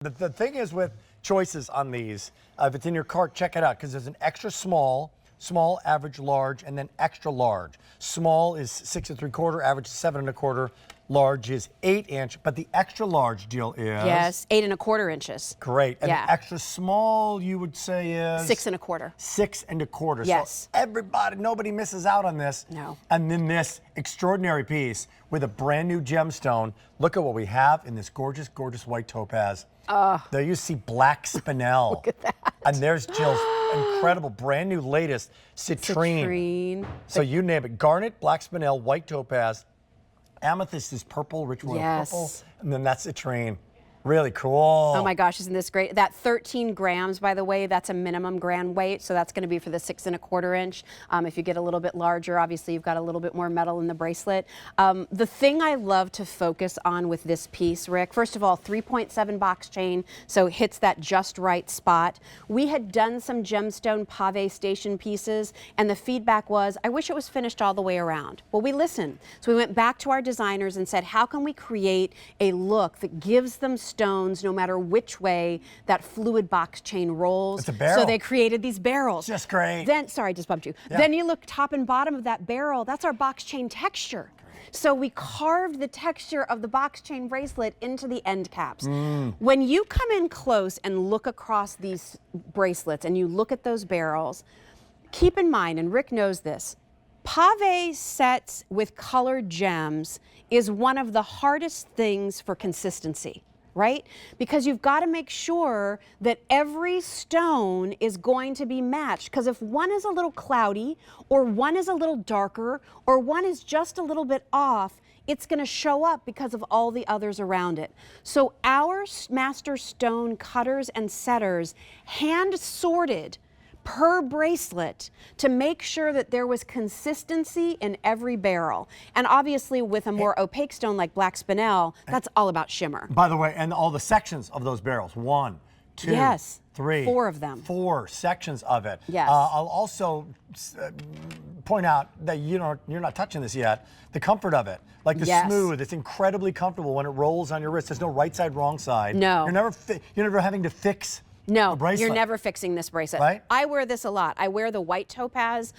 The thing is with choices on these, if it's in your cart, check it out, because there's an extra small, average, large, and then extra large. Small is 6 3/4, average is 7 1/4, large is 8 inch, but the extra large deal is? Yes, 8 1/4 inches. Great. And yeah. the extra small, you would say is? 6 1/4. 6 1/4. Yes. So everybody, nobody misses out on this. No. And then this extraordinary piece with a brand new gemstone. Look at what we have in this gorgeous, gorgeous white topaz. There you see black spinel. Look at that. And there's Jill's incredible, brand new latest citrine. Citrine. So you name it. Garnet, black spinel, white topaz. Amethyst is purple, rich royal purple. And then that's citrine. Really cool. Oh my gosh, isn't this great? That 13 grams, by the way, that's a minimum gram weight. So that's going to be for the 6 1/4 inch. If you get a little bit larger, obviously you've got a little bit more metal in the bracelet. The thing I love to focus on with this piece, Rick, first of all, 3.7 box chain, so it hits that just right spot. We had done some gemstone Pave station pieces, and the feedback was, I wish it was finished all the way around. Well, we listened. So we went back to our designers and said, how can we create a look that gives them stones no matter which way that fluid box chain rolls? It's a barrel. So they created these barrels. Just great. Then, sorry, I just bumped you. Yeah. Then you look top and bottom of that barrel, that's our box chain texture. So we carved the texture of the box chain bracelet into the end caps. When you come in close and look across these bracelets and you look at those barrels, keep in mind, and Rick knows this, Pave sets with colored gems is one of the hardest things for consistency, right? Because you've got to make sure that every stone is going to be matched. Because if one is a little cloudy, or one is a little darker, or one is just a little bit off, it's going to show up because of all the others around it. So our master stone cutters and setters hand sorted per bracelet to make sure that there was consistency in every barrel. And obviously with a more opaque stone like black spinel, that's all about shimmer. By the way, and all the sections of those barrels, 1, 2, 3, 4 of them. 4 sections of it. Yes. I'll also point out that you're not touching this yet. The comfort of it, like the smooth, it's incredibly comfortable when it rolls on your wrist. There's no right side, wrong side. No. You're never having to fix. No, bracelet. you're never fixing this bracelet. Right? I wear this a lot. I wear the white topaz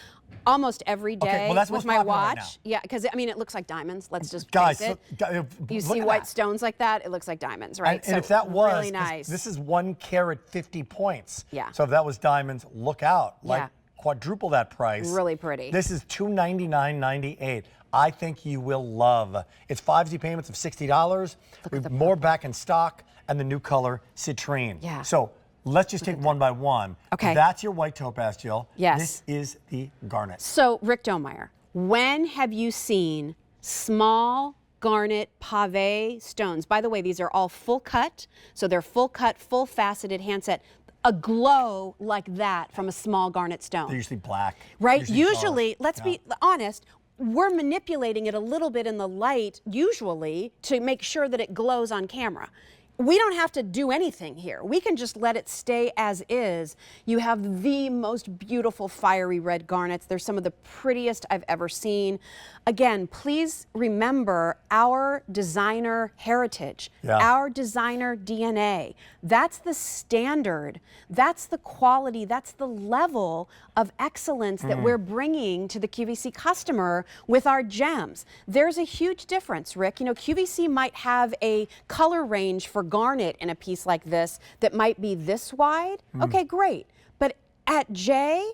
almost every day Okay, well, that's with what's my popular right watch. now. Yeah, because I mean, it looks like diamonds. Let's just Guys, face it. You look see at white that. stones like that, it looks like diamonds, right? And if that was, really nice. this is 1 carat 50 points. Yeah. So if that was diamonds, look out. Like quadruple that price. Really pretty. This is $299.98. I think you will love. It's 5Z payments of $60. We have more back in stock, and the new color, citrine. Yeah. So let's just take one by one. Okay. That's your white topaz, Jill. Yes. This is the garnet. So, Rick Domeyer, when have you seen small garnet pave stones? By the way, these are all full cut. So they're full cut, full faceted handset. A glow like that from a small garnet stone. They're usually black. Right? Usually, let's be honest, we're manipulating it a little bit in the light, usually, to make sure that it glows on camera. We don't have to do anything here. We can just let it stay as is. You have the most beautiful fiery red garnets. They're some of the prettiest I've ever seen. Again, please remember our designer heritage, our designer DNA. That's the standard. That's the quality. That's the level of excellence that we're bringing to the QVC customer with our gems. There's a huge difference, Rick. You know, QVC might have a color range for garnet in a piece like this that might be this wide. Okay, great. But at J,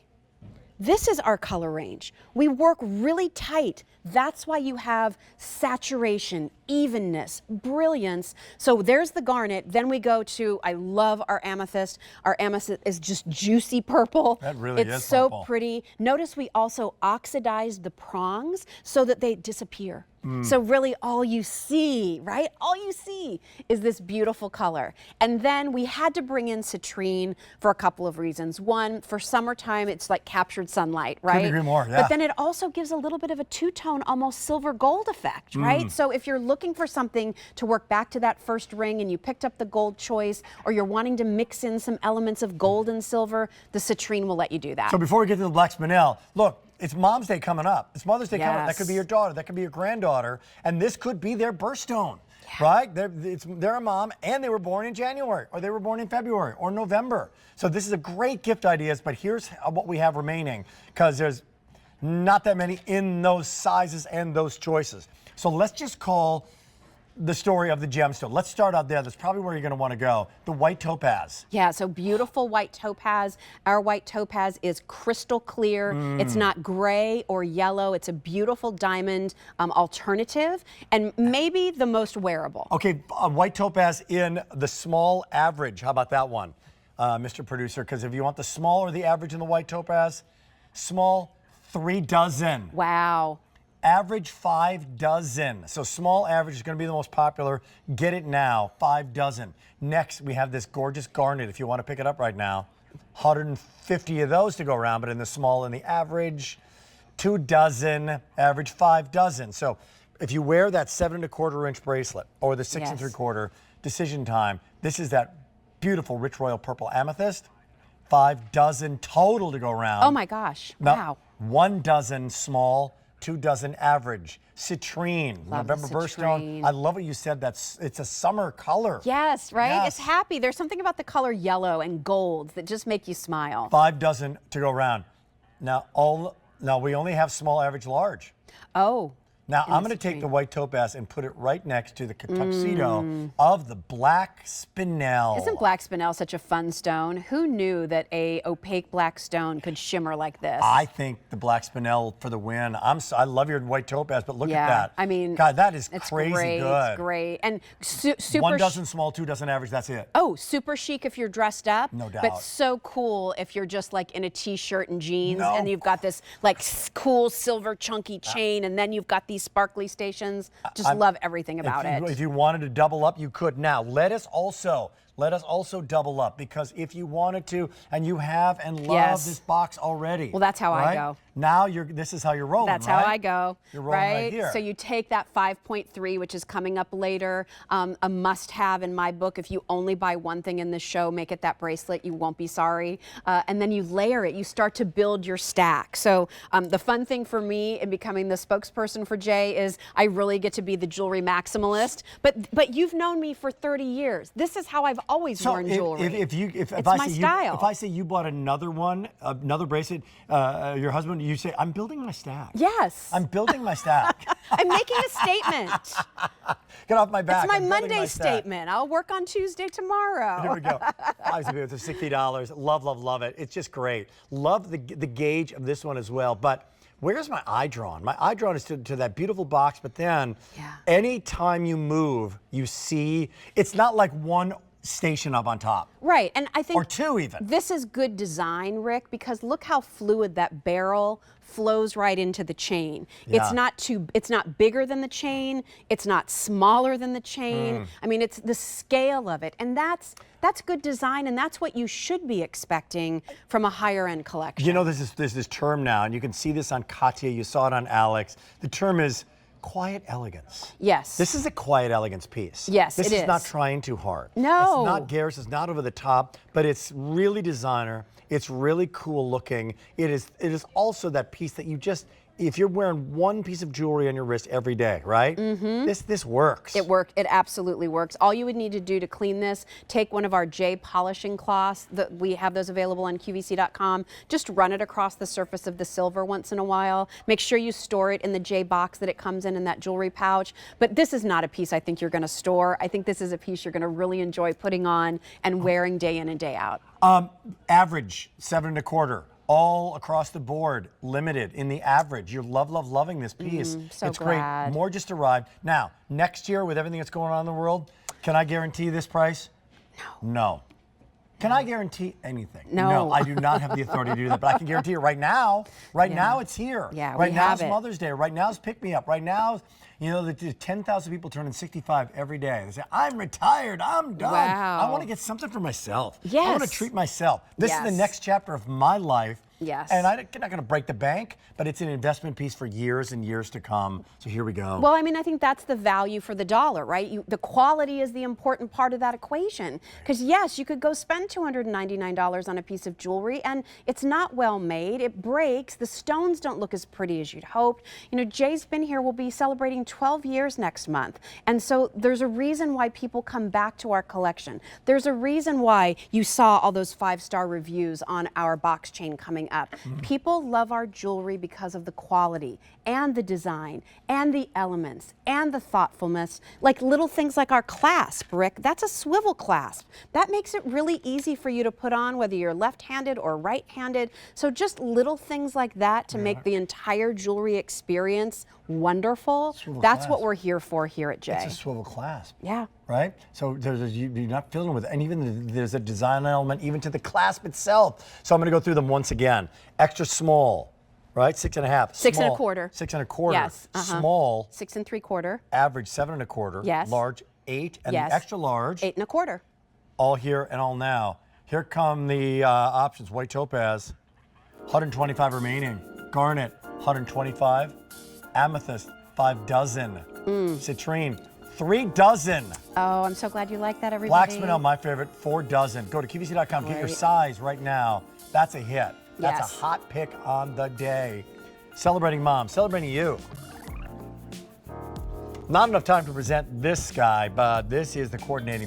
this is our color range. We work really tight. That's why you have saturation, evenness, brilliance. So there's the garnet. Then we go to, I love our amethyst. Our amethyst is just juicy purple. That really is It's so purple. pretty. Notice we also oxidized the prongs so that they disappear. So really all you see, right? All you see is this beautiful color. And then we had to bring in citrine for a couple of reasons. One, for summertime, it's like captured sunlight, right? Couldn't agree more, yeah. But then it also gives a little bit of a two-tone, almost silver gold effect, right? So if you're looking for something to work back to that first ring and you picked up the gold choice, or you're wanting to mix in some elements of gold and silver, the citrine will let you do that. So before we get to the black spinel, look, it's Mom's Day coming up. It's Mother's Day coming up. That could be your daughter. That could be your granddaughter. And this could be their birthstone. right? They're a mom, and they were born in January, or they were born in February, or November. So this is a great gift ideas, but here's what we have remaining, because there's not that many in those sizes and those choices. So let's just call the story of the gemstone. Let's start out there. That's probably where you're going to want to go. The white topaz. Yeah, so beautiful white topaz. Our white topaz is crystal clear. It's not gray or yellow. It's a beautiful diamond alternative, and maybe the most wearable. Okay, white topaz in the small average. How about that one, Mr. Producer? Because if you want the small or the average in the white topaz, small, 3 dozen. Wow. Average 5 dozen. So small average is going to be the most popular. Get it now, 5 dozen. Next, we have this gorgeous garnet. If you want to pick it up right now, 150 of those to go around, but in the small and the average, 2 dozen, average 5 dozen. So if you wear that 7 1/4 inch bracelet or the 6 3/4 decision time, this is that beautiful rich royal purple amethyst. 5 dozen total to go around. Oh my gosh, Now, wow. 1 dozen small, 2 dozen average. Citrine, Love the November birthstone. citrine. I love what you said. It's a summer color. Yes, right? Yes. It's happy. There's something about the color yellow and gold that just make you smile. 5 dozen to go around. Now we only have small, average, large. Oh. Now in I'm the going to take citrine. the white topaz and put it right next to the tuxedo of the black spinel. Isn't black spinel such a fun stone? Who knew that a opaque black stone could shimmer like this? I think the black spinel for the win. I love your white topaz, but look at that. I mean, God, that is it's crazy great. good. It's great. And super 1 dozen small, 2 dozen average, that's it. Oh, super chic if you're dressed up. No doubt. But so cool if you're just like in a t-shirt and jeans No. and you've got this like cool silver chunky chain and then you've got these sparkly stations. Just love everything about it. If you wanted to double up, you could. Now, let us also double up, because if you wanted to, and you have and love Yes. this box already. Well, that's how I right? go. Now this is how you're rolling. That's right? how I go. You're rolling right here. So you take that 5.3, which is coming up later, a must-have in my book. If you only buy one thing in this show, make it that bracelet. You won't be sorry. And then you layer it. You start to build your stack. So the fun thing for me in becoming the spokesperson for Jay is I really get to be the jewelry maximalist. But you've known me for 30 years. This is how I've always worn jewelry. If it's I my say style. if I say you bought another one, another bracelet, your husband, you say, I'm building my stack. Yes. I'm building my stack. I'm making a statement. Get off my back. It's my I'm building Monday my stack. statement. I'll work on Tuesday tomorrow. There we go. It's $60. Love, love, love it. It's just great. Love the gauge of this one as well. But where's my eye drawn? My eye drawn is to that beautiful box. But then anytime you move, you see, it's not like one station up on top. Right, and I think Or 2 even. this is good design, Rick, because look how fluid that barrel flows right into the chain. Yeah. It's not bigger than the chain, it's not smaller than the chain. I mean, it's the scale of it, and that's good design, and that's what you should be expecting from a higher end collection. You know, there's this term now, and you can see this on Katya, you saw it on Alex. The term is quiet elegance. Yes. This is a quiet elegance piece. Yes, this it is not is. trying too hard. No. It's not garish, it's not over the top, but it's really designer. It's really cool looking. It is also that piece that you just, if you're wearing one piece of jewelry on your wrist every day, right? This works. It absolutely works. All you would need to do to clean this, take one of our J polishing cloths. We have those available on QVC.com. Just run it across the surface of the silver once in a while. Make sure you store it in the J box that it comes in that jewelry pouch. But this is not a piece I think you're going to store. I think this is a piece you're going to really enjoy putting on and wearing day in and day out. Average 7 1/4. All across the board, limited in the average. You're loving this piece. So it's glad. great. More just arrived. Now, next year with everything that's going on in the world, can I guarantee this price? No. Can I guarantee anything? No. I do not have the authority to do that, but I can guarantee it right now. Right now it's here. Yeah, right we now have is it. Mother's Day. Right now is Pick Me Up. Right now, you know, the 10,000 people turning 65 every day. They say, I'm retired, I'm done. Wow. I want to get something for myself. I want to Yes. treat myself. This is the Yes. next chapter of my life. Yes. And I'm not going to break the bank, but it's an investment piece for years and years to come. So here we go. Well, I mean, I think that's the value for the dollar, right? The quality is the important part of that equation. Because yes, you could go spend $299 on a piece of jewelry and it's not well made. It breaks. The stones don't look as pretty as you'd hoped. You know, Jay's been here. We'll be celebrating 12 years next month. And so there's a reason why people come back to our collection. There's a reason why you saw all those 5-star reviews on our box chain coming up. People love our jewelry because of the quality and the design and the elements and the thoughtfulness, like little things like our clasp, Rick. That's a swivel clasp. That makes it really easy for you to put on whether you're left-handed or right-handed. So just little things like that to make the entire jewelry experience wonderful. That's what we're here for here at Jay. It's a swivel clasp. Yeah. Right? So you're not fiddling with it. And even there's a design element even to the clasp itself. So I'm going to go through them once again. Extra small, right? 6.5. 6 1/4. 6 1/4. Yes. Small. 6 3/4. Average 7 1/4. Yes. Large 8. And Yes. the extra large. 8 1/4. All here and all now. Here come the options. White topaz, 125 remaining. Garnet, 125. Amethyst, 5 dozen. Citrine, 3 dozen. Oh, I'm so glad you like that, everybody. Black spinel, my favorite, 4 dozen. Go to QVC.com, get your Great. size right now. That's a hit. That's Yes. a hot pick on the day. Celebrating mom, celebrating you. Not enough time to present this guy, but this is the coordinating